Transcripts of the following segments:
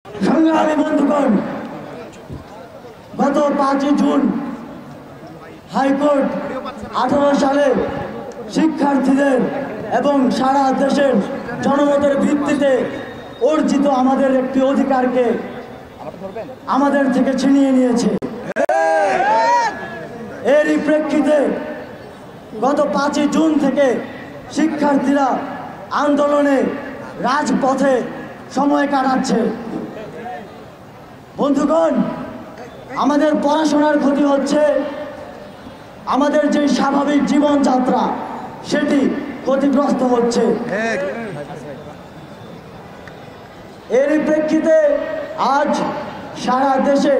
সংগ্রামী বন্ধুগণ, গত 5 জুন হাইকোর্ট 18 সালে শিক্ষার্থীদের এবং সারা দেশের জনমতের ভিত্তিতে অর্জিত আমাদের একটি অধিকারকে আমাদের থেকে ছিনিয়ে নিয়েছে। এরই প্রেক্ষিতে গত 5 জুন থেকে শিক্ষার্থীরা আন্দোলনে রাজপথে সময় কাটাচ্ছে। বন্ধুগণ, আমাদের পড়াশোনার ক্ষতি হচ্ছে, আমাদের যে স্বাভাবিক জীবনযাত্রা সেটি ক্ষতিগ্রস্ত হচ্ছে। এরই প্রেক্ষিতে আজ সারা দেশে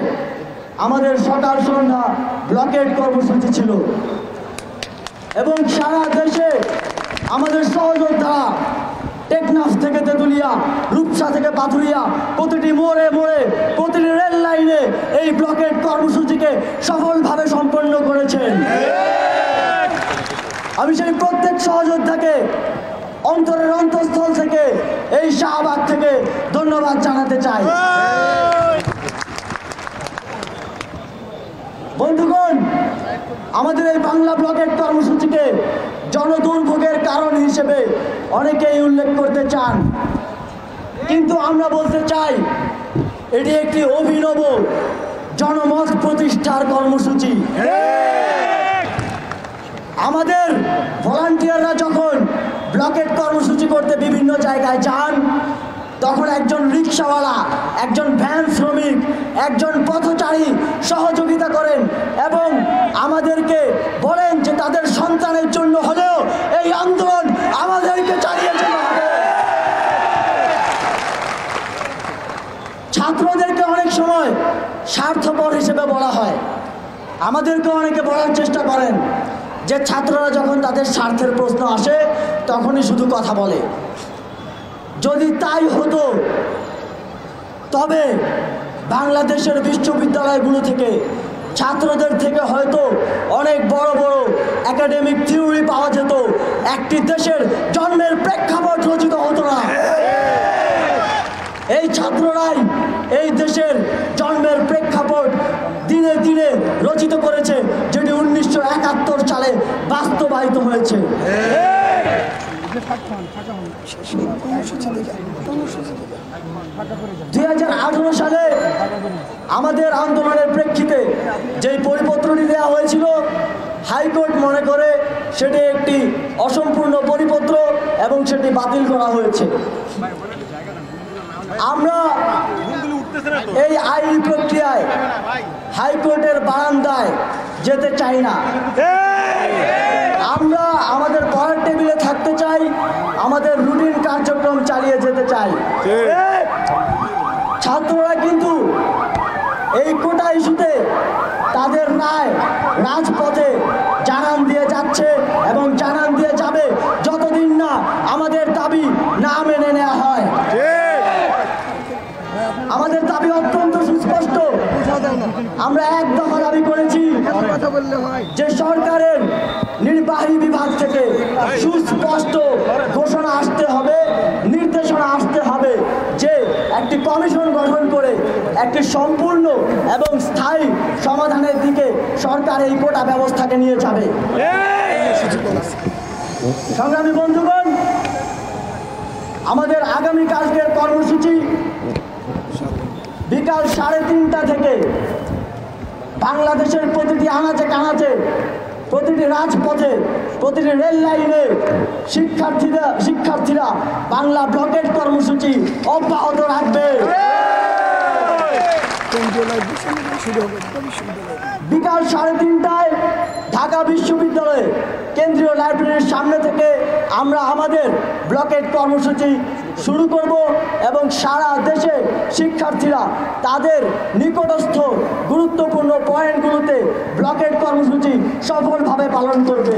আমাদের সকাল সন্ধ্যা ব্লকেট কর্মসূচি ছিল এবং সারা দেশে আমাদের সহযোদ্ধারা টেকনাফ থেকে তেঁতুলিয়া, রূপসা থেকে পাথুরিয়া, প্রতিটি মোড়ে মোড়ে, প্রতিটি রেল লাইনে এই ব্লকেট কর্মসূচিকে সফলভাবে সম্পন্ন করেছেন। আমি সেই প্রত্যেক সহযোদ্ধাকে অন্তরের অন্তঃস্থল থেকে, এই শাহবাগ থেকে ধন্যবাদ জানাতে চাই। বন্ধুগণ, আমাদের এই বাংলা ব্লকেট কর্মসূচিকে জনদুর্ভোগের কারণ হিসেবে অনেকেই উল্লেখ করতে চান, কিন্তু আমরা বলতে চাই এটি একটি অভিনব জনমত প্রতিষ্ঠার কর্মসূচি। আমাদের ভলান্টিয়াররা যখন ব্লকেট কর্মসূচি করতে বিভিন্ন জায়গায় যান, তখন একজন রিক্সাওয়ালা, একজন ভ্যান শ্রমিক, একজন পথচারী সহযোগিতা করেন এবং আমাদেরকে বলেন যে তাদের সন্তানের জন্য হলেও এই আন্দোলন আমাদেরকে চালিয়ে যেতে হবে। ছাত্রদেরকে অনেক সময় স্বার্থপর হিসেবে বলা হয়, আমাদেরকে অনেকে বলার চেষ্টা করেন যে ছাত্ররা যখন তাদের স্বার্থের প্রশ্ন আসে তখনই শুধু কথা বলে। যদি তাই হতো তবে বাংলাদেশের বিশ্ববিদ্যালয়গুলো থেকে ছাত্রদের থেকে হয়তো অনেক বড় বড় একাডেমিক থিওরি পাওয়া যেত, একটি দেশের জন্মের প্রেক্ষাপট রচিত হতো না। এই ছাত্ররাই এই দেশের জন্মের প্রেক্ষাপট দিনে দিনে রচিত করেছে, যেটি 1971 সালে বাস্তবায়িত হয়েছে। 2018 সালে আমাদের আন্দোলনের প্রেক্ষিতে যে পরিপত্রটি দেওয়া হয়েছিল, হাইকোর্ট মনে করে সেটি একটি অসম্পূর্ণ পরিপত্র এবং সেটি বাতিল করা হয়েছে। আমরা এই আইনি প্রক্রিয়ায় হাইকোর্টের বারান্দায় যেতে চাই না। আমরা আমাদের পড়ার টেবিলে থাকতে চাই, আমাদের রুটিন কার্যক্রম চালিয়ে যেতে চাই। ছাত্ররা কিন্তু এই কোটা ইস্যুতে তাদের রায় রাজপথে জানান দিয়ে যাচ্ছে এবং জানান দিয়ে যাবে যতদিন না আমাদের দাবি না মেনে নেওয়া হয়। আমাদের দাবি অত্যন্ত সুস্পষ্ট। আমরা এক দফা দাবি করেছি যে সরকারের নির্বাহী বিভাগ থেকে সুস্পষ্ট ঘোষণা আসতে হবে, নির্দেশনা আসতে হবে যে একটি কমিশন গঠন করে একটি সম্পূর্ণ এবং স্থায়ী সমাধানের দিকে সরকার এই কোটা ব্যবস্থাকে নিয়ে যাবে। সংগ্রামী বন্ধুগণ, আমাদের আগামীকালকের কর্মসূচি বিকাল 3:30 থেকে বাংলাদেশের প্রতিটি আনাচে কানাচে, প্রতিটি রাজপথে, প্রতিটি রেল লাইনে শিক্ষার্থীরা বাংলা ব্লকেট কর্মসূচি অব্যাহত রাখবে। বিকাল 3:30টায় ঢাকা বিশ্ববিদ্যালয়ে কেন্দ্রীয় লাইব্রেরির সামনে থেকে আমরা আমাদের ব্লকেট কর্মসূচি শুরু করব এবং সারা দেশে শিক্ষার্থীরা তাদের নিকটস্থ গুরুত্বপূর্ণ পয়েন্টগুলোতে ব্লকেট কর্মসূচি সফলভাবে পালন করবে।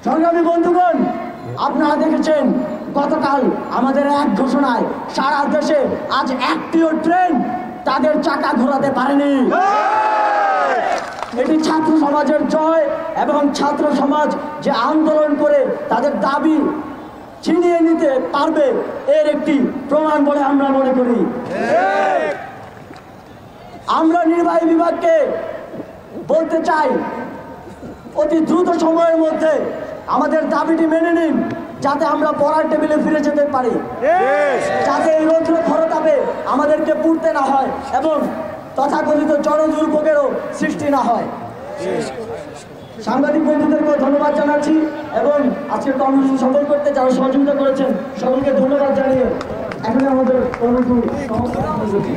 সংগ্রামী বন্ধুগণ, আপনারা দেখেছেন গতকাল আমাদের এক ঘোষণায় সারা দেশে আজ একটিও ট্রেন তাদের চাকা ঘোরাতে পারেনি। এটি ছাত্র সমাজের জয় এবং ছাত্র সমাজ যে আন্দোলন করে তাদের দাবি ছিনিয়ে নিতে পারবে এর একটি প্রমাণ বলে আমরা মনে করি। আমরা নির্বাহী বিভাগকে বলতে চাই, অতি দ্রুত সময়ের মধ্যে আমাদের দাবিটি মেনে নিন, যাতে আমরা পড়ার টেবিলে ফিরে যেতে পারি, যাতে এই রৌদ্র খরতাপে আমাদেরকে পুড়তে না হয় এবং তথাকথিত জনদুর্ভোগেরও সৃষ্টি না হয়। সাংবাদিক বন্ধুদেরকে ধন্যবাদ জানাচ্ছি এবং আজকের কর্মসূচি সফল করতে যারা সহযোগিতা করেছেন সকলকে ধন্যবাদ জানিয়ে এখন আমাদের কর্মসূচি